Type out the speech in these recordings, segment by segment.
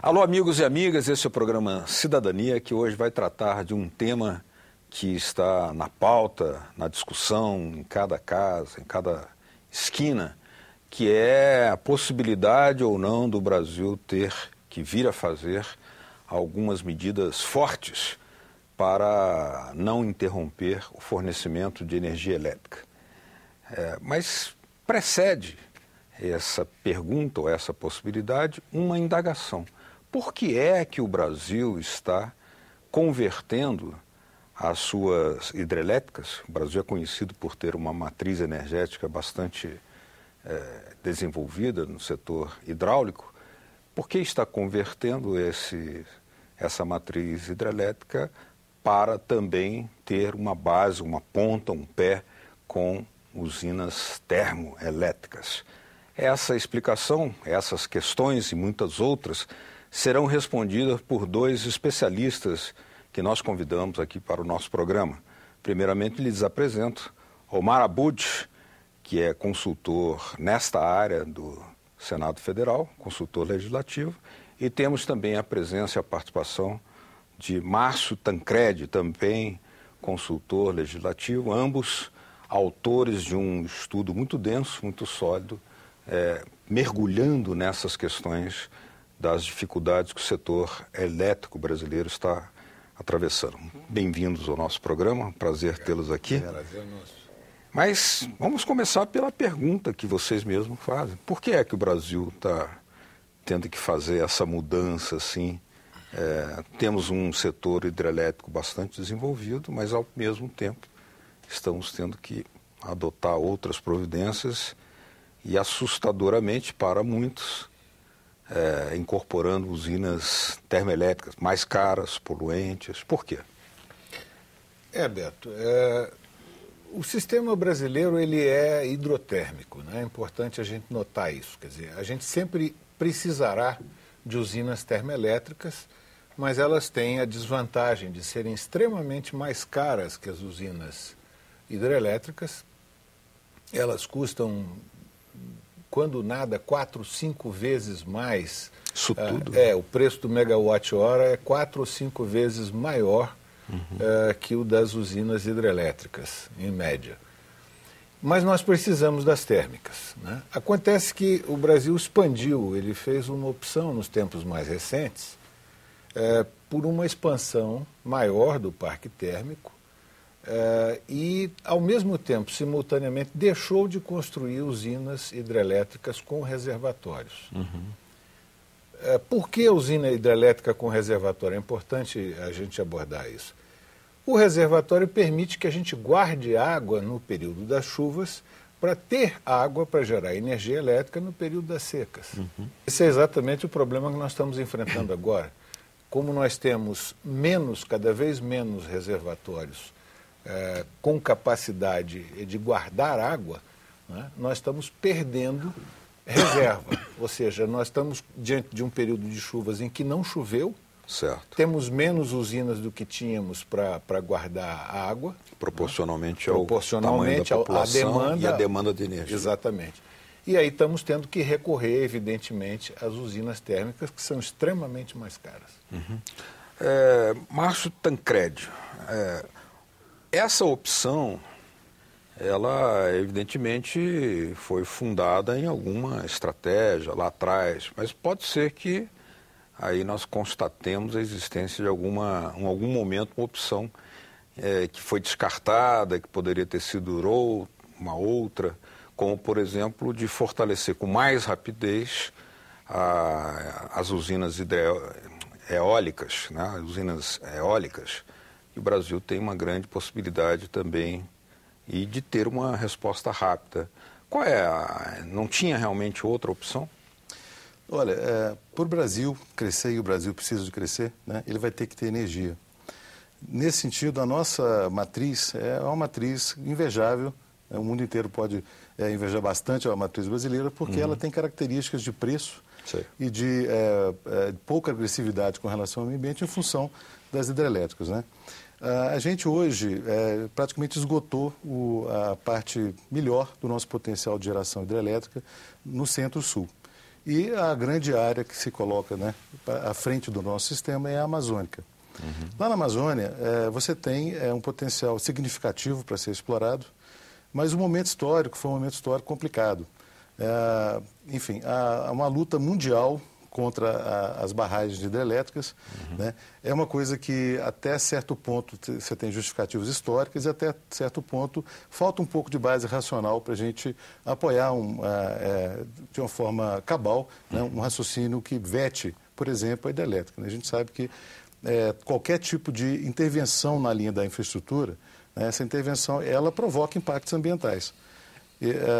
Alô, amigos e amigas, esse é o programa Cidadania, que hoje vai tratar de um tema que está na pauta, na discussão, em cada casa, em cada esquina, que é a possibilidade ou não do Brasil ter que vir a fazer algumas medidas fortes para não interromper o fornecimento de energia elétrica. Mas precede essa pergunta ou essa possibilidade uma indagação. Por que é que o Brasil está convertendo as suas hidrelétricas? O Brasil é conhecido por ter uma matriz energética bastante desenvolvida no setor hidráulico. Por que está convertendo essa matriz hidrelétrica para também ter uma base, uma ponta, um pé com usinas termoelétricas? Essa explicação, essas questões e muitas outras serão respondidas por dois especialistas que nós convidamos aqui para o nosso programa. Primeiramente, lhes apresento Omar Abud, que é consultor nesta área do Senado Federal, consultor legislativo, e temos também a presença e a participação de Márcio Tancredi, também consultor legislativo, ambos autores de um estudo muito denso, muito sólido, mergulhando nessas questões das dificuldades que o setor elétrico brasileiro está atravessando. Bem-vindos ao nosso programa, prazer tê-los aqui. Prazer nosso. Mas vamos começar pela pergunta que vocês mesmos fazem. Por que é que o Brasil está tendo que fazer essa mudança assim? Temos um setor hidrelétrico bastante desenvolvido, mas ao mesmo tempo estamos tendo que adotar outras providências e assustadoramente para muitos, incorporando usinas termoelétricas mais caras, poluentes. Por quê? Beto, o sistema brasileiro ele é hidrotérmico, né? É importante a gente notar isso. Quer dizer, a gente sempre precisará de usinas termoelétricas, mas elas têm a desvantagem de serem extremamente mais caras que as usinas hidrelétricas. Elas custam, quando nada, 4, 5 vezes mais. Isso tudo? O preço do megawatt-hora é 4 ou 5 vezes maior que o das usinas hidrelétricas, em média. Mas nós precisamos das térmicas, né? Acontece que o Brasil expandiu, ele fez uma opção nos tempos mais recentes por uma expansão maior do parque térmico e, ao mesmo tempo, simultaneamente, deixou de construir usinas hidrelétricas com reservatórios. Por que a usina hidrelétrica com reservatório? É importante a gente abordar isso. O reservatório permite que a gente guarde água no período das chuvas para ter água para gerar energia elétrica no período das secas. Esse é exatamente o problema que nós estamos enfrentando agora. Como nós temos cada vez menos reservatórios com capacidade de guardar água, né, nós estamos perdendo reserva. Ou seja, nós estamos diante de um período de chuvas em que não choveu. Certo. Temos menos usinas do que tínhamos para guardar a água. Proporcionalmente ao tamanho da população e a demanda de energia. Exatamente. E aí estamos tendo que recorrer, evidentemente, às usinas térmicas, que são extremamente mais caras. Márcio Tancredi, essa opção, ela evidentemente foi fundada em alguma estratégia lá atrás, mas pode ser que aí nós constatemos a existência de em algum momento uma opção que foi descartada, que poderia ter sido uma outra, como, por exemplo, de fortalecer com mais rapidez as usinas eólicas, né? As usinas eólicas. E o Brasil tem uma grande possibilidade também e de ter uma resposta rápida. Não tinha realmente outra opção? Olha, para o Brasil crescer, e o Brasil precisa de crescer, né, ele vai ter que ter energia. Nesse sentido, a nossa matriz é uma matriz invejável. O mundo inteiro pode invejar bastante a matriz brasileira, porque ela tem características de preço e de pouca agressividade com relação ao meio ambiente em função das hidrelétricas, né? A gente hoje praticamente esgotou a parte melhor do nosso potencial de geração hidrelétrica no centro-sul. E a grande área que se coloca, né, à frente do nosso sistema é a amazônica. Lá na Amazônia, você tem um potencial significativo para ser explorado, mas o momento histórico foi um momento histórico complicado. Enfim, há uma luta mundial contra as barragens hidrelétricas, né? É uma coisa que até certo ponto você tem justificativas históricas e até certo ponto falta um pouco de base racional para a gente apoiar de uma forma cabal, né, um raciocínio que vete, por exemplo, a hidrelétrica, né? A gente sabe que qualquer tipo de intervenção na linha da infraestrutura, né, essa intervenção ela provoca impactos ambientais.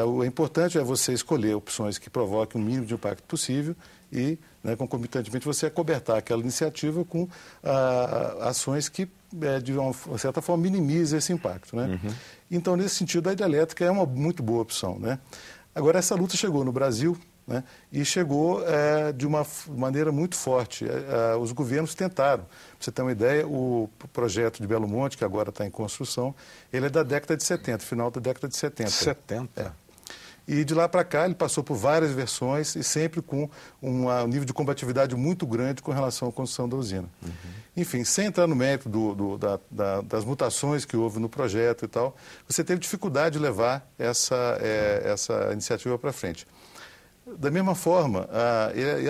O importante é você escolher opções que provoquem o mínimo de impacto possível e, né, concomitantemente, você acobertar aquela iniciativa com ações que, de uma certa forma, minimizem esse impacto, né? Então, nesse sentido, a hidrelétrica é uma muito boa opção, né? Agora, essa luta chegou no Brasil, né, e chegou de uma maneira muito forte. Os governos tentaram. Para você ter uma ideia, o projeto de Belo Monte, que agora está em construção, ele é da década de 70, final da década de 70. 70? E de lá para cá ele passou por várias versões e sempre com um nível de combatividade muito grande com relação à construção da usina. Enfim, sem entrar no mérito das mutações que houve no projeto e tal, você teve dificuldade de levar essa iniciativa para frente. Da mesma forma,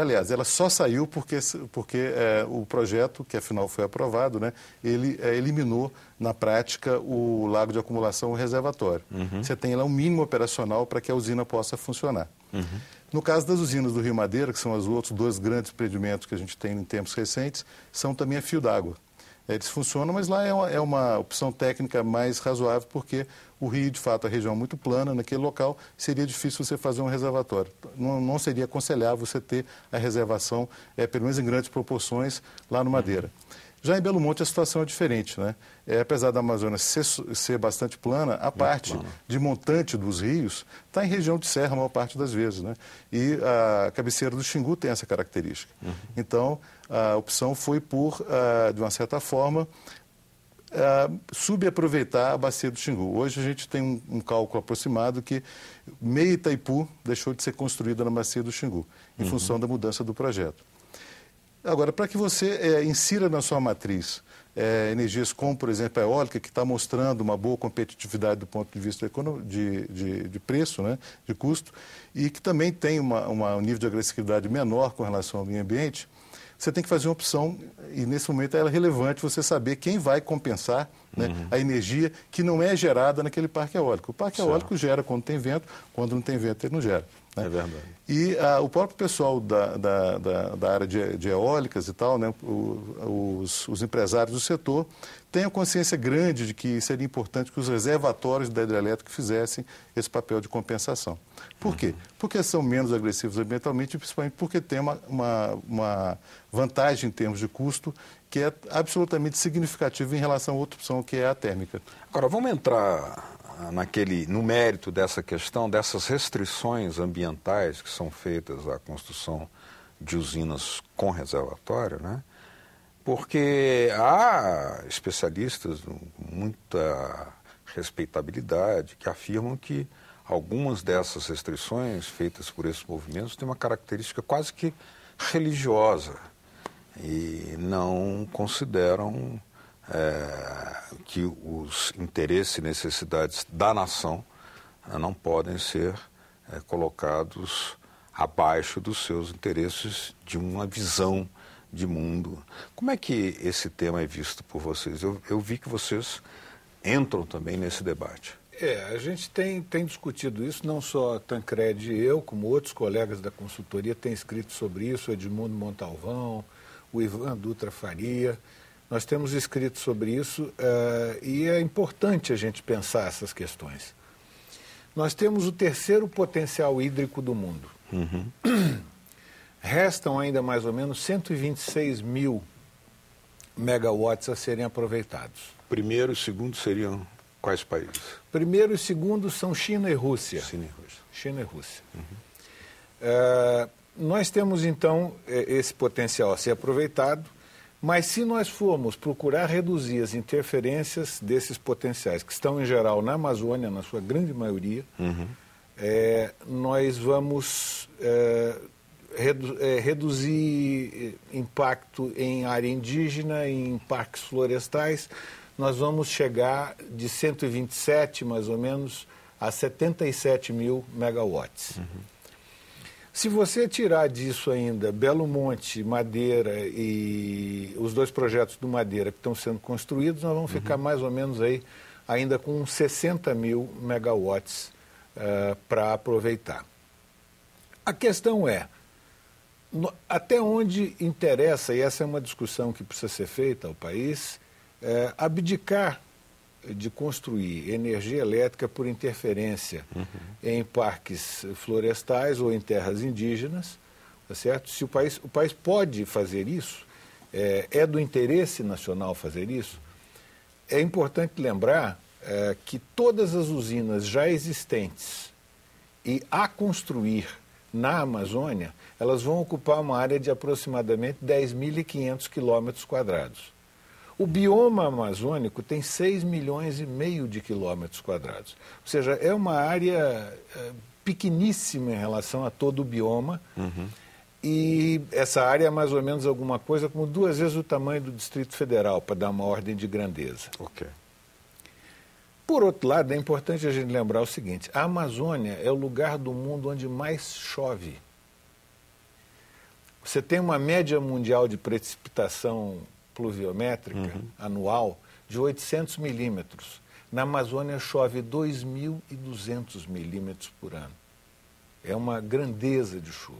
aliás, ela só saiu porque o projeto, que afinal foi aprovado, né, ele eliminou, na prática, o lago de acumulação, o reservatório. Você tem lá um mínimo operacional para que a usina possa funcionar. No caso das usinas do Rio Madeira, que são os outros dois grandes empreendimentos que a gente tem em tempos recentes, são também a fio d'água. Eles funcionam, mas lá é uma opção técnica mais razoável, porque o rio, de fato, a região é muito plana, naquele local seria difícil você fazer um reservatório. Não seria aconselhável você ter a reservação, pelo menos em grandes proporções, lá no Madeira. Já em Belo Monte a situação é diferente, né? Apesar da Amazônia ser bastante plana, a parte de montante dos rios está em região de serra a maior parte das vezes, né? E a cabeceira do Xingu tem essa característica. Então, a opção foi por, de uma certa forma, subaproveitar a bacia do Xingu. Hoje a gente tem um cálculo aproximado que meio Itaipu deixou de ser construída na bacia do Xingu, em função da mudança do projeto. Agora, para que você insira na sua matriz energias como, por exemplo, a eólica, que está mostrando uma boa competitividade do ponto de vista de preço, né, de custo, e que também tem um nível de agressividade menor com relação ao meio ambiente, você tem que fazer uma opção, e nesse momento é relevante você saber quem vai compensar, né, a energia que não é gerada naquele parque eólico. O parque eólico gera quando tem vento, quando não tem vento ele não gera. Né? É verdade. E o próprio pessoal da área de eólicas e tal, né, os empresários do setor, têm a consciência grande de que seria importante que os reservatórios da hidrelétrica fizessem esse papel de compensação. Por quê? Porque são menos agressivos ambientalmente e principalmente porque tem uma vantagem em termos de custo que é absolutamente significativa em relação a outra opção, que é a térmica. Agora, vamos entrar no mérito dessa questão, dessas restrições ambientais que são feitas à construção de usinas com reservatório, né? Porque há especialistas com muita respeitabilidade que afirmam que algumas dessas restrições feitas por esses movimentos têm uma característica quase que religiosa e não consideram que os interesses e necessidades da nação não podem ser colocados abaixo dos seus interesses de uma visão de mundo. Como é que esse tema é visto por vocês? Eu vi que vocês entram também nesse debate. A gente tem discutido isso, não só Tancredi e eu, como outros colegas da consultoria têm escrito sobre isso, o Edmundo Montalvão, o Ivan Dutra Faria. Nós temos escrito sobre isso e é importante a gente pensar essas questões. Nós temos o terceiro potencial hídrico do mundo. Restam ainda mais ou menos 126 mil megawatts a serem aproveitados. Primeiro e segundo seriam quais países? Primeiro e segundo são China e Rússia. China e Rússia. Nós temos, então, esse potencial a ser aproveitado, mas se nós formos procurar reduzir as interferências desses potenciais, que estão, em geral, na Amazônia, na sua grande maioria, nós vamos reduzir impacto em área indígena, em parques florestais. Nós vamos chegar de 127, mais ou menos, a 77 mil megawatts. Se você tirar disso ainda Belo Monte, Madeira e os 2 projetos do Madeira que estão sendo construídos, nós vamos ficar mais ou menos aí ainda com 60 mil megawatts para aproveitar. A questão é, até onde interessa, e essa é uma discussão que precisa ser feita ao país, abdicar de construir energia elétrica por interferência em parques florestais ou em terras indígenas, tá certo? Se o país pode fazer isso, é do interesse nacional fazer isso, é importante lembrar que todas as usinas já existentes e a construir na Amazônia, elas vão ocupar uma área de aproximadamente 10.500 quilômetros quadrados. O bioma amazônico tem 6,5 milhões de quilômetros quadrados. Ou seja, é uma área pequeníssima em relação a todo o bioma. E essa área é mais ou menos alguma coisa como 2 vezes o tamanho do Distrito Federal, para dar uma ordem de grandeza. Ok. Por outro lado, é importante a gente lembrar o seguinte, a Amazônia é o lugar do mundo onde mais chove. Você tem uma média mundial de precipitação pluviométrica anual de 800 milímetros. Na Amazônia chove 2.200 milímetros por ano. É uma grandeza de chuva.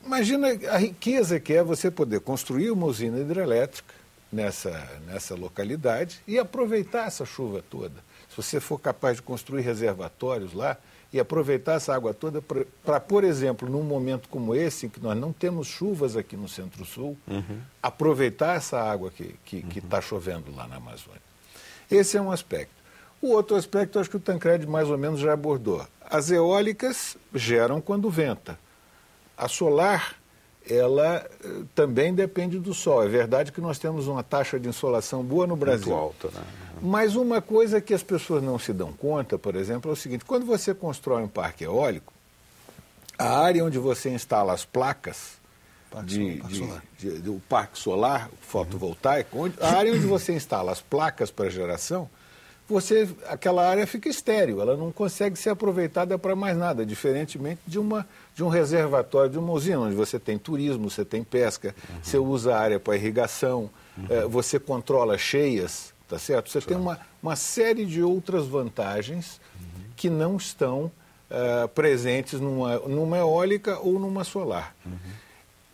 Imagina a riqueza que é você poder construir uma usina hidrelétrica nessa localidade e aproveitar essa chuva toda. Se você for capaz de construir reservatórios lá e aproveitar essa água toda para, por exemplo, num momento como esse, em que nós não temos chuvas aqui no Centro-Sul, aproveitar essa água que está chovendo lá na Amazônia. Esse é um aspecto. O outro aspecto, acho que o Tancredi mais ou menos já abordou. As eólicas geram quando venta. A solar, ela também depende do sol. É verdade que nós temos uma taxa de insolação boa no Brasil. Muito alta, né? Mas uma coisa que as pessoas não se dão conta, por exemplo, é o seguinte: quando você constrói um parque eólico, a área onde você instala as placas do parque solar fotovoltaico, a área onde você instala as placas para geração, aquela área fica estéril, ela não consegue ser aproveitada para mais nada, diferentemente de um reservatório, de uma usina, onde você tem turismo, você tem pesca, você usa a área para irrigação, você controla cheias, tá certo? Você tem uma série de outras vantagens que não estão presentes numa eólica ou numa solar.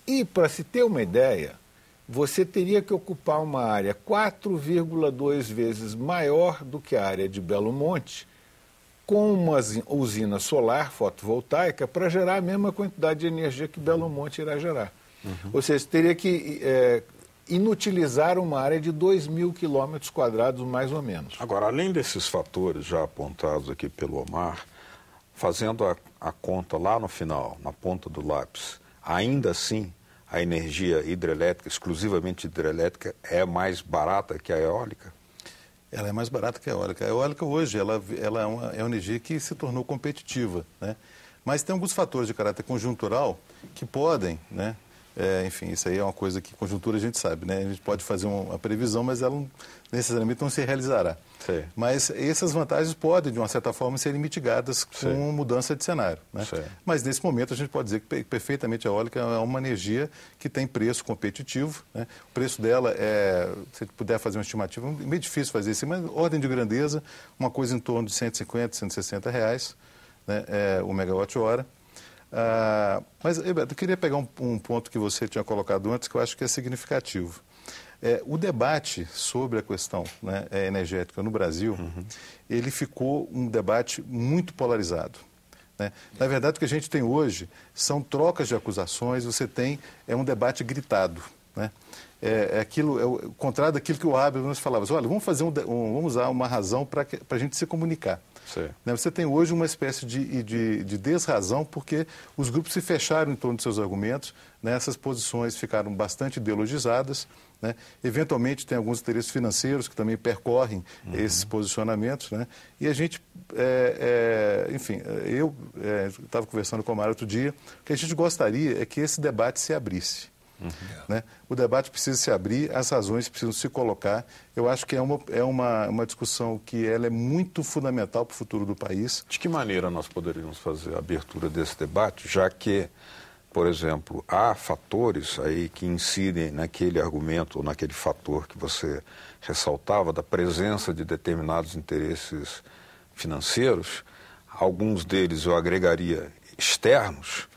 E, para se ter uma ideia, você teria que ocupar uma área 4,2 vezes maior do que a área de Belo Monte, com uma usina solar fotovoltaica, para gerar a mesma quantidade de energia que Belo Monte irá gerar. Ou seja, teria que inutilizar uma área de 2.000 quilômetros quadrados, mais ou menos. Agora, além desses fatores já apontados aqui pelo Omar, fazendo a conta lá no final, na ponta do lápis, ainda assim, a energia hidrelétrica, exclusivamente hidrelétrica, é mais barata que a eólica? Ela é mais barata que a eólica. A eólica hoje ela é uma energia que se tornou competitiva, né? Mas tem alguns fatores de caráter conjuntural que podem, né? Enfim, isso aí é uma coisa que conjuntura a gente sabe, né? A gente pode fazer uma previsão, mas ela necessariamente não se realizará. Sim. Mas essas vantagens podem, de uma certa forma, serem mitigadas com mudança de cenário, né? Mas nesse momento a gente pode dizer que perfeitamente a eólica é uma energia que tem preço competitivo, né? O preço dela se puder fazer uma estimativa, é meio difícil fazer isso, mas ordem de grandeza, uma coisa em torno de R$150, R$160, né? O megawatt-hora. Mas eu queria pegar um ponto que você tinha colocado antes, que eu acho que é significativo. O debate sobre a questão, né, energética no Brasil, ele ficou um debate muito polarizado, né? Na verdade, o que a gente tem hoje são trocas de acusações, você tem um debate gritado, né? É o contrário daquilo que o Habermas falava. Olha, vamos usar uma razão para a gente se comunicar. Né? Você tem hoje uma espécie de desrazão, porque os grupos se fecharam em torno de seus argumentos, né? Essas posições ficaram bastante ideologizadas, né? Eventualmente tem alguns interesses financeiros que também percorrem esses posicionamentos, né? E a gente, enfim, eu estava conversando com a Mara outro dia, o que a gente gostaria é que esse debate se abrisse. Né? O debate precisa se abrir, as razões precisam se colocar. Eu acho que é uma discussão que ela é muito fundamental para o futuro do país. De que maneira nós poderíamos fazer a abertura desse debate, já que, por exemplo, há fatores aí que incidem naquele argumento ou naquele fator que você ressaltava da presença de determinados interesses financeiros, alguns deles eu agregaria externos,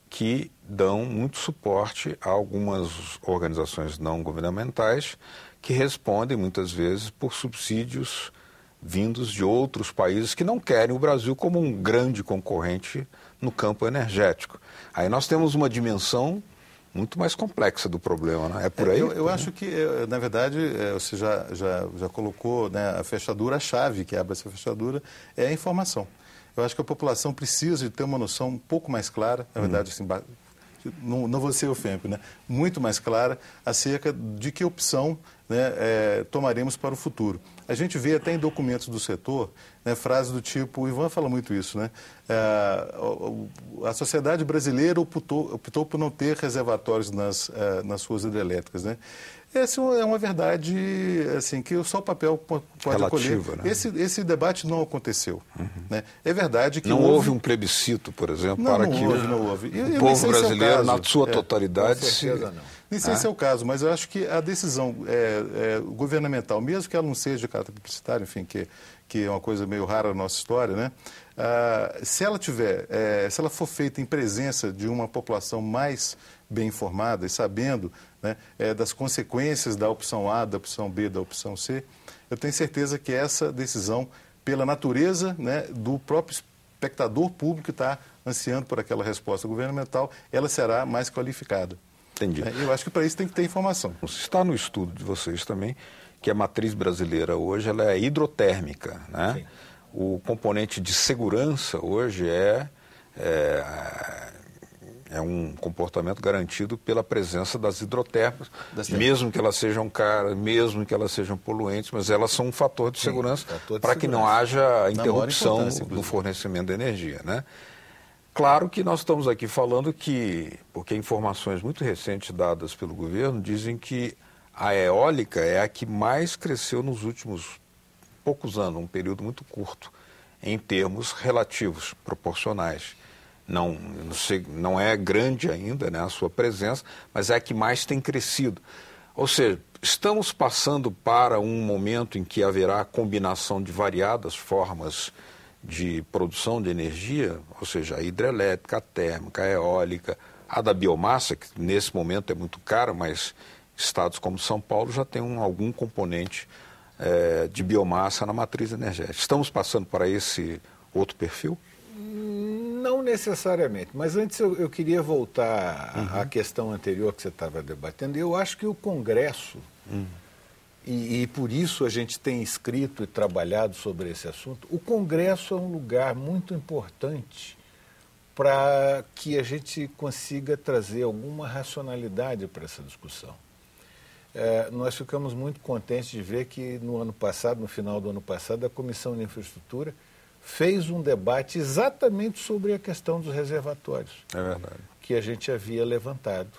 que dão muito suporte a algumas organizações não governamentais que respondem muitas vezes por subsídios vindos de outros países que não querem o Brasil como um grande concorrente no campo energético. Aí nós temos uma dimensão muito mais complexa do problema, né? É por aí? Eu acho que, na verdade, você já colocou, né, a fechadura, a chave que abre essa fechadura é a informação. Eu acho que a população precisa de ter uma noção um pouco mais clara, na verdade, assim, não vou ser ofensivo, né? Muito mais clara acerca de que opção, né, tomaremos para o futuro. A gente vê até em documentos do setor, né, frases do tipo, o Ivan fala muito isso, né? A sociedade brasileira optou por não ter reservatórios nas suas hidrelétricas, né? Essa é uma verdade assim, que só o papel pode relativa, acolher. Né? Esse debate não aconteceu. Né? É verdade que não houve um plebiscito, por exemplo, para que não houve. O povo brasileiro, na sua totalidade... Com certeza não. Nem sei se é o caso, mas eu acho que a decisão governamental, mesmo que ela não seja de caráter publicitário, enfim, que é uma coisa meio rara na nossa história, né? Se ela for feita em presença de uma população mais bem informada e sabendo, né, das consequências da opção A, da opção B, da opção C, eu tenho certeza que essa decisão, pela natureza, né, do próprio espectador público que está ansiando por aquela resposta governamental, ela será mais qualificada. Entendi. Eu acho que para isso tem que ter informação. Está no estudo de vocês também que a matriz brasileira hoje ela é hidrotérmica, né? Sim. O componente de segurança hoje é um comportamento garantido pela presença das hidrotérmicas, mesmo que elas sejam caras, mesmo que elas sejam poluentes, mas elas são um fator de segurança para que não haja interrupção no fornecimento de energia, né? Claro que nós estamos aqui falando porque informações muito recentes dadas pelo governo dizem que a eólica é a que mais cresceu nos últimos poucos anos, um período muito curto, em termos relativos, proporcionais. Não é grande ainda, né, a sua presença, mas é a que mais tem crescido. Ou seja, estamos passando para um momento em que haverá combinação de variadas formas de produção de energia, ou seja, a hidrelétrica, a térmica, a eólica, a da biomassa, que nesse momento é muito cara, mas estados como São Paulo já têm algum componente de biomassa na matriz energética. Estamos passando para esse outro perfil? Não necessariamente, mas antes eu queria voltar à questão anterior que você estava debatendo. Eu acho que o Congresso, e por isso a gente tem escrito e trabalhado sobre esse assunto, o Congresso é um lugar muito importante para que a gente consiga trazer alguma racionalidade para essa discussão. Nós ficamos muito contentes de ver que no final do ano passado, a Comissão de Infraestrutura fez um debate exatamente sobre a questão dos reservatórios. É verdade. Que a gente havia levantado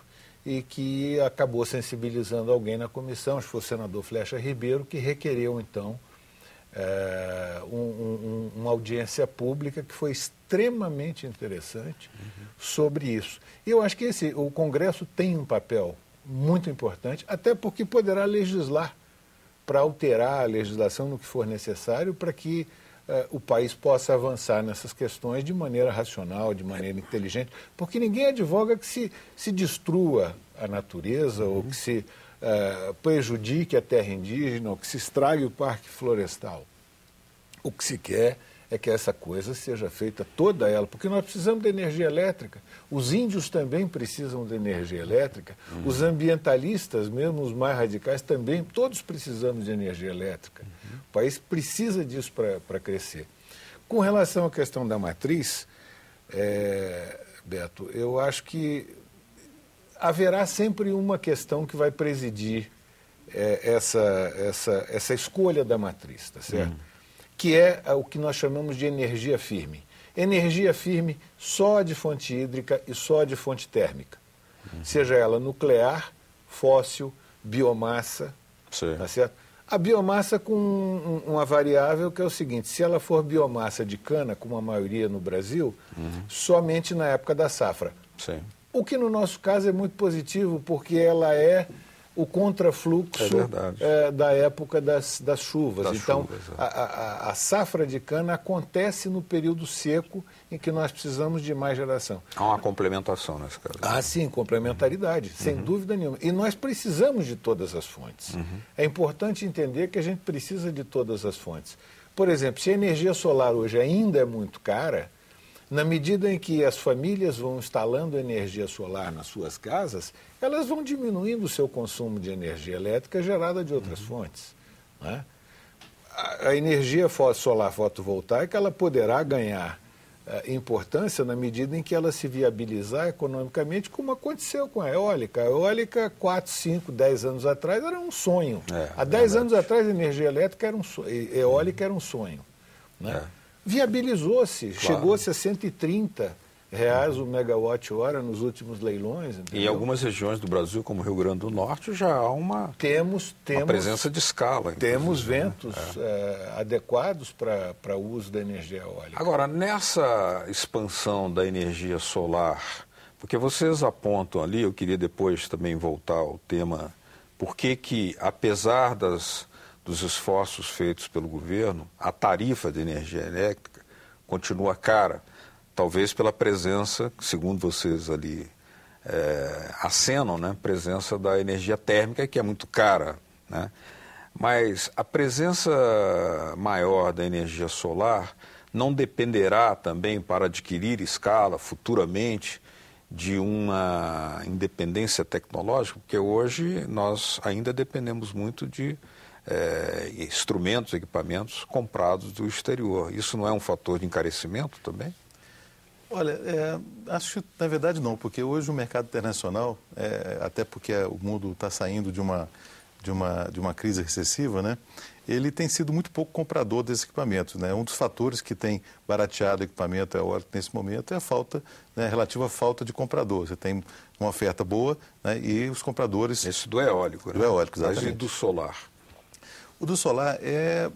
e que acabou sensibilizando alguém na comissão, acho que foi o senador Flecha Ribeiro, que requereu, então, uma audiência pública que foi extremamente interessante sobre isso. E eu acho que o Congresso tem um papel muito importante, até porque poderá legislar para alterar a legislação no que for necessário para que o país possa avançar nessas questões de maneira racional, de maneira inteligente, porque ninguém advoga que se destrua a natureza ou que se prejudique a terra indígena ou que se estrague o parque florestal. O que se quer é que essa coisa seja feita toda ela, porque nós precisamos de energia elétrica, os índios também precisam de energia elétrica, os ambientalistas, mesmo os mais radicais, também, todos precisamos de energia elétrica. O país precisa disso para crescer. Com relação à questão da matriz, Beto, eu acho que haverá sempre uma questão que vai presidir essa escolha da matriz, tá certo? Que é o que nós chamamos de energia firme. Energia firme só de fonte hídrica e só de fonte térmica. Seja ela nuclear, fóssil, biomassa, tá certo? A biomassa com uma variável que é o seguinte: se ela for biomassa de cana, como a maioria no Brasil, somente na época da safra. Sim. O que no nosso caso é muito positivo, porque ela é o contrafluxo da época das chuvas. Então, a safra de cana acontece no período seco em que nós precisamos de mais geração. Há uma complementação nesse caso. Ah, sim, complementaridade, sem dúvida nenhuma. E nós precisamos de todas as fontes. É importante entender que a gente precisa de todas as fontes. Por exemplo, se a energia solar hoje ainda é muito cara, na medida em que as famílias vão instalando energia solar nas suas casas, elas vão diminuindo o seu consumo de energia elétrica gerada de outras fontes, né? A energia solar fotovoltaica ela poderá ganhar importância na medida em que ela se viabilizar economicamente, como aconteceu com a eólica. A eólica, 4, 5, 10 anos atrás, era um sonho. Há 10 anos atrás, a energia elétrica era um sonho, eólica era um sonho, né? Viabilizou-se, chegou-se a R$130 o megawatt-hora nos últimos leilões. Entendeu? E em algumas regiões do Brasil, como o Rio Grande do Norte, já há uma presença de escala. Temos ventos adequados para o uso da energia eólica. Agora, nessa expansão da energia solar, porque vocês apontam ali, eu queria depois também voltar ao tema, por que apesar dos esforços feitos pelo governo, a tarifa de energia elétrica continua cara, talvez pela presença, segundo vocês ali acenam, né, presença da energia térmica, que é muito cara, né? Mas a presença maior da energia solar não dependerá também, para adquirir escala futuramente, de uma independência tecnológica, porque hoje nós ainda dependemos muito de instrumentos, equipamentos comprados do exterior. Isso não é um fator de encarecimento também? Olha, acho que na verdade não, porque hoje o mercado internacional, até porque o mundo está saindo de uma crise recessiva, né? Ele tem sido muito pouco comprador desses equipamentos, né? Um dos fatores que tem barateado o equipamento eólico nesse momento é a falta, né, relativa à falta de comprador. Você tem uma oferta boa, né, e os compradores... Esse do eólico, né? Do eólico, exatamente. Mas e do solar? O do solar é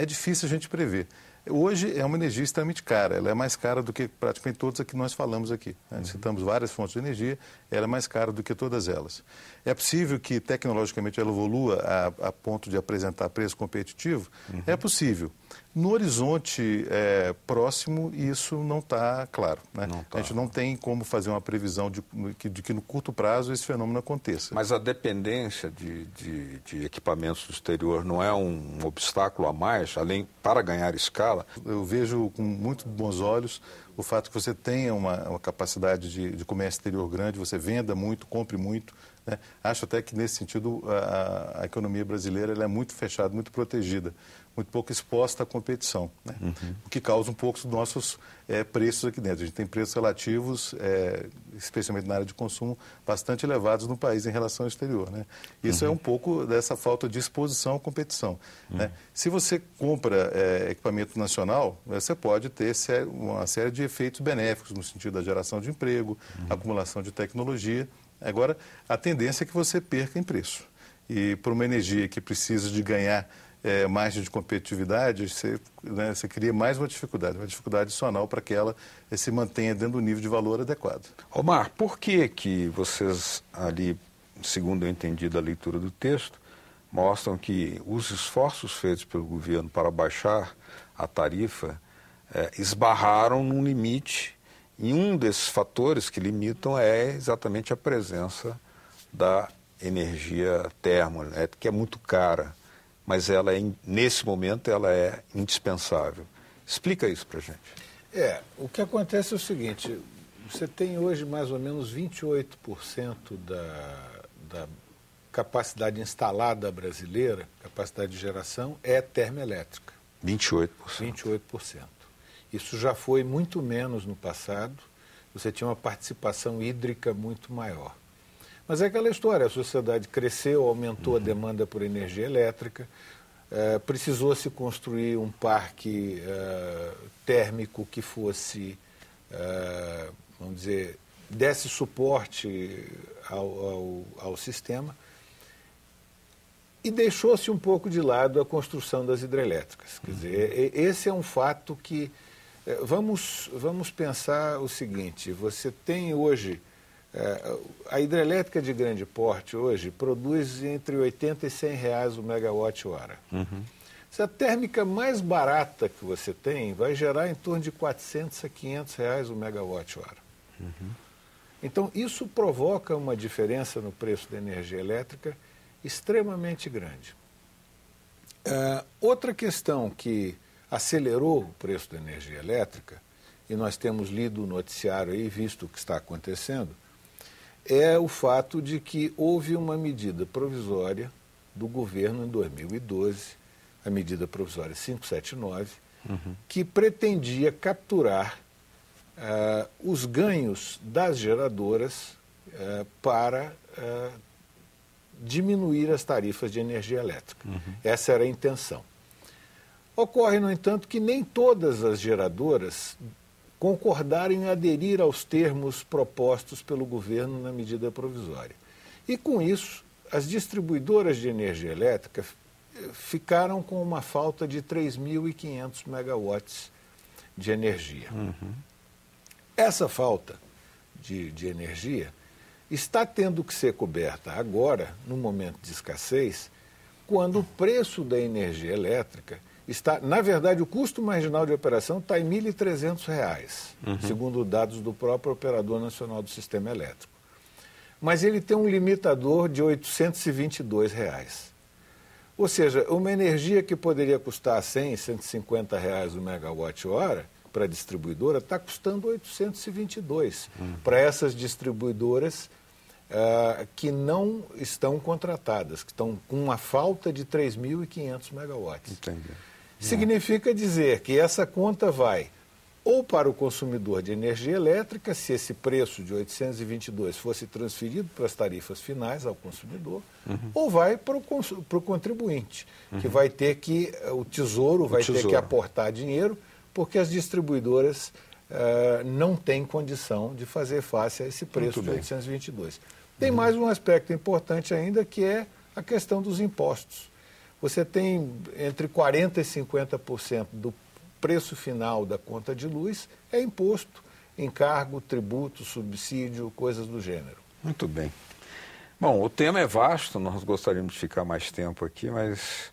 difícil a gente prever. Hoje é uma energia extremamente cara, ela é mais cara do que praticamente todas as que nós falamos aqui, né? Citamos várias fontes de energia, ela é mais cara do que todas elas. É possível que tecnologicamente ela evolua a ponto de apresentar preço competitivo? É possível. No horizonte próximo, isso não está claro, né? A gente não tem como fazer uma previsão de que no curto prazo esse fenômeno aconteça. Mas a dependência de equipamentos do exterior não é um obstáculo a mais, além para ganhar escala? Eu vejo com muito bons olhos o fato que você tenha uma capacidade de comércio exterior grande, você venda muito, compre muito, né? Acho até que nesse sentido a economia brasileira ela é muito fechada, muito protegida, muito pouco exposta à competição, né? O que causa um pouco dos nossos preços aqui dentro. A gente tem preços relativos, especialmente na área de consumo, bastante elevados no país em relação ao exterior, né? Isso é um pouco dessa falta de exposição à competição, né? Se você compra equipamento nacional, você pode ter uma série de efeitos benéficos no sentido da geração de emprego, acumulação de tecnologia. Agora, a tendência é que você perca em preço. E por uma energia que precisa de ganhar margem de competitividade, você cria mais uma dificuldade adicional para que ela se mantenha dentro do nível de valor adequado. Omar, por que vocês ali, segundo eu entendi da leitura do texto, mostram que os esforços feitos pelo governo para baixar a tarifa esbarraram num limite, e um desses fatores que limitam é exatamente a presença da energia termoelétrica, que é muito cara, mas ela nesse momento ela é indispensável. Explica isso para a gente. O que acontece é o seguinte, você tem hoje mais ou menos 28% da capacidade instalada brasileira, capacidade de geração, é termoelétrica. 28%. 28%. Isso já foi muito menos no passado, você tinha uma participação hídrica muito maior. Mas é aquela história, a sociedade cresceu, aumentou a demanda por energia elétrica, precisou se construir um parque térmico que fosse, vamos dizer, desse suporte ao sistema, e deixou-se um pouco de lado a construção das hidrelétricas. Quer dizer, esse é um fato que... Vamos pensar o seguinte, você tem hoje... a hidrelétrica de grande porte hoje produz entre R$80 e R$100 o megawatt-hora. Se a térmica mais barata que você tem vai gerar em torno de R$400 a R$500 o megawatt-hora. Então, isso provoca uma diferença no preço da energia elétrica extremamente grande. Outra questão que acelerou o preço da energia elétrica, e nós temos lido o noticiário e visto o que está acontecendo, é o fato de que houve uma medida provisória do governo em 2012, a medida provisória 579, que pretendia capturar os ganhos das geradoras para diminuir as tarifas de energia elétrica. Essa era a intenção. Ocorre, no entanto, que nem todas as geradoras concordaram em aderir aos termos propostos pelo governo na medida provisória. E, com isso, as distribuidoras de energia elétrica ficaram com uma falta de 3.500 megawatts de energia. Essa falta de energia está tendo que ser coberta agora, no momento de escassez, quando o preço da energia elétrica está... Na verdade, o custo marginal de operação está em R$ 1.300, segundo dados do próprio Operador Nacional do Sistema Elétrico. Mas ele tem um limitador de R$ 822. Ou seja, uma energia que poderia custar R$ 100, R$ 150 o megawatt-hora para a distribuidora está custando 822 para essas distribuidoras que não estão contratadas, que estão com uma falta de 3.500 megawatts. Entendi. Significa dizer que essa conta vai ou para o consumidor de energia elétrica, se esse preço de 822 fosse transferido para as tarifas finais ao consumidor, ou vai para o contribuinte, que vai ter que, o Tesouro vai ter que aportar dinheiro, porque as distribuidoras não têm condição de fazer face a esse preço de 822. Tem mais um aspecto importante ainda, que é a questão dos impostos. Você tem entre 40% e 50% do preço final da conta de luz é imposto, encargo, tributo, subsídio, coisas do gênero. Muito bem. Bom, o tema é vasto, nós gostaríamos de ficar mais tempo aqui, mas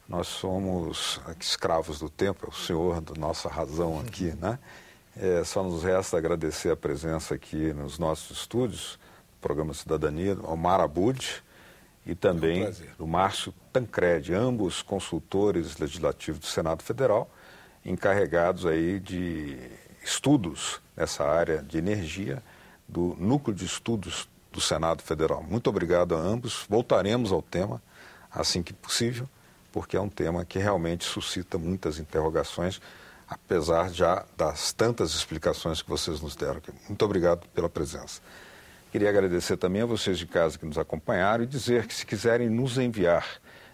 nós somos escravos do tempo, é o senhor da nossa razão aqui, né? Só nos resta agradecer a presença aqui nos nossos estúdios, programa Cidadania, ao Omar Abud e também do Márcio Tancredi, ambos consultores legislativos do Senado Federal, encarregados aí de estudos nessa área de energia do Núcleo de Estudos do Senado Federal. Muito obrigado a ambos. Voltaremos ao tema assim que possível, porque é um tema que realmente suscita muitas interrogações, apesar já das tantas explicações que vocês nos deram aqui. Muito obrigado pela presença. Queria agradecer também a vocês de casa que nos acompanharam e dizer que, se quiserem nos enviar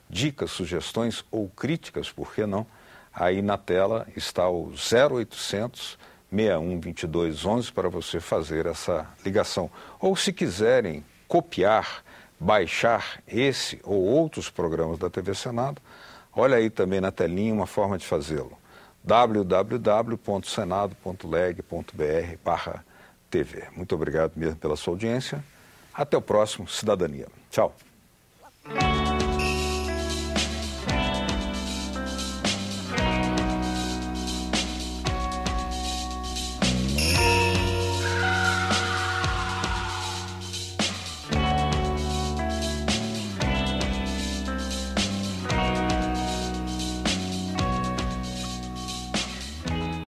dicas, sugestões ou críticas, por que não, aí na tela está o 0800 61 22 11 para você fazer essa ligação. Ou, se quiserem copiar, baixar esse ou outros programas da TV Senado, olha aí também na telinha uma forma de fazê-lo. www.senado.leg.br/TV. Muito obrigado mesmo pela sua audiência. Até o próximo Cidadania. Tchau.